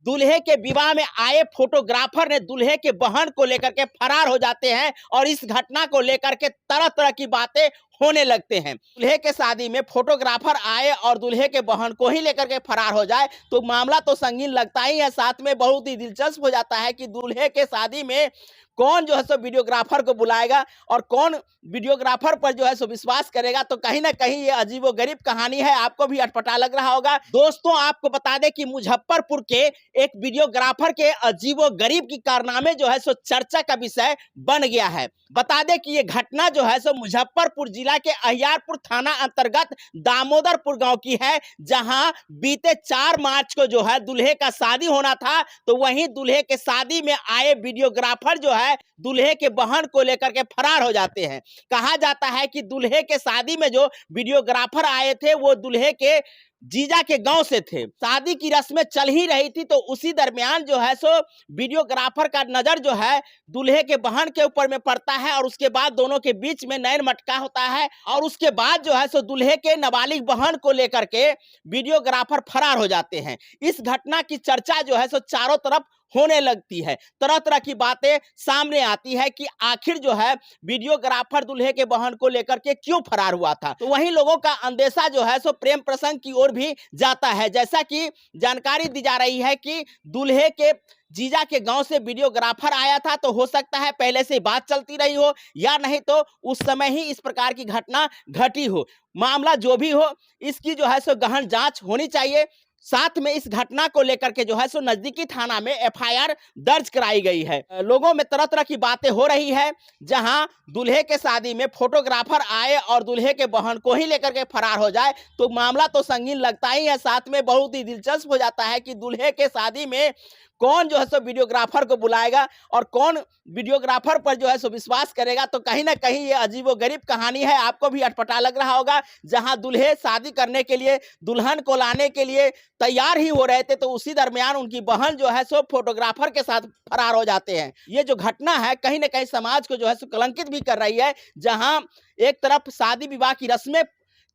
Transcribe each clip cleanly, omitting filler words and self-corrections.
दूल्हे के विवाह में आए फोटोग्राफर ने दूल्हे के बहन को लेकर के फरार हो जाते हैं और इस घटना को लेकर के तरह तरह की बातें होने लगते हैं। दूल्हे के शादी में फोटोग्राफर आए और दूल्हे के बहन को ही लेकर के फरार हो जाए तो मामला तो संगीन लगता ही है, साथ में बहुत ही दिलचस्प हो जाता है कि दूल्हे के शादी में कौन जो है सो वीडियोग्राफर को बुलाएगा और कौन वीडियोग्राफर पर जो है सो विश्वास करेगा। तो कहीं ना कहीं ये अजीबोगरीब कहानी है, आपको भी अटपटा लग रहा होगा। दोस्तों, आपको बता दें कि मुजफ्फरपुर के एक वीडियोग्राफर के अजीबोगरीब की कारनामे जो है सो चर्चा का विषय बन गया है। बता दें कि ये घटना जो है सो मुजफ्फरपुर जिला के अहियारपुर थाना अंतर्गत दामोदरपुर गांव की है, जहां बीते 4 मार्च को जो है दूल्हे का शादी होना था। तो वहीं दूल्हे के शादी में आए वीडियोग्राफर जो है दूल्हे के बहन को लेकर के फरार हो जाते हैं। कहा जाता है कि दूल्हे के शादी में जो वीडियोग्राफर आए थे वो दूल्हे के जीजा के गांव से थे। शादी की रस्में चल ही रही थी तो उसी दरमियान जो है सो वीडियोग्राफर का नजर जो है दूल्हे के बहन के ऊपर में पड़ता है और उसके बाद दोनों के बीच में नैन मटका होता है और उसके बाद जो है सो दूल्हे के नाबालिग बहन को लेकर के वीडियोग्राफर फरार हो जाते हैं। इस घटना की चर्चा जो है सो चारों तरफ होने लगती है, तरह तरह की बातें सामने आती है कि आखिर जो है वीडियोग्राफर दूल्हे के बहन को लेकर के क्यों फरार हुआ था। तो वहीं लोगों का अंदेशा जो है सो प्रेम प्रसंग की ओर भी जाता है। जैसा कि जानकारी दी जा रही है कि दूल्हे के जीजा के गांव से वीडियोग्राफर आया था, तो हो सकता है पहले से बात चलती रही हो या नहीं तो उस समय ही इस प्रकार की घटना घटी हो। मामला जो भी हो, इसकी जो है सो गहन जांच होनी चाहिए। साथ में इस घटना को लेकर के जो है सो नजदीकी थाना में एफआईआर दर्ज कराई गई है। लोगों में तरह तरह की बातें हो रही है, जहां दूल्हे के शादी में फोटोग्राफर आए और दूल्हे के बहन को ही लेकर के फरार हो जाए तो मामला तो संगीन लगता ही है। साथ में बहुत ही दिलचस्प हो जाता है कि दूल्हे के शादी में कौन जो है सो वीडियोग्राफर को बुलाएगा और कौन वीडियोग्राफर पर जो है सो विश्वास करेगा। तो कहीं ना कहीं ये अजीबोगरीब कहानी है, आपको भी अटपटा लग रहा होगा। जहां दूल्हे शादी करने के लिए दुल्हन को लाने के लिए तैयार ही हो रहे थे तो उसी दरमियान उनकी बहन जो है सो फोटोग्राफर के साथ फरार हो जाते हैं। ये जो घटना है कहीं ना कहीं समाज को जो है सो कलंकित भी कर रही है। जहां एक तरफ शादी विवाह की रस्में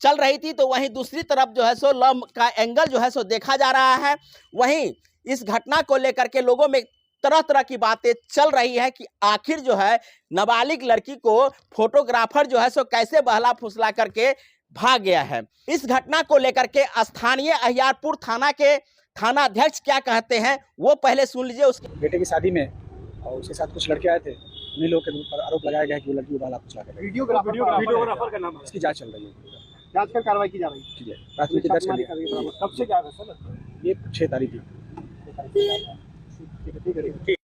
चल रही थी तो वहीं दूसरी तरफ जो है सो लव का एंगल जो है सो देखा जा रहा है। वहीं इस घटना को लेकर के लोगों में तरह तरह की बातें चल रही है कि आखिर जो है नाबालिग लड़की को फोटोग्राफर जो है सो कैसे बहला फुसला करके भाग गया है। इस घटना को लेकर के स्थानीय अहियारपुर थाना के थाना अध्यक्ष क्या कहते हैं वो पहले सुन लीजिए। उसके बेटे की शादी में और उसके साथ कुछ लड़के आए थे, उन्हीं लोगों के ऊपर आरोप लगाया गया कि वो लड़की को बहला फुसला कर वीडियोग्राफर का नाम, इसकी जांच चल रही है। जांच कर कार्रवाई की जा रही ठीक है, प्राथमिकी दर्ज कर लिया। है। कब से क्या है सर? ये 6 तारीख की। ठीक है।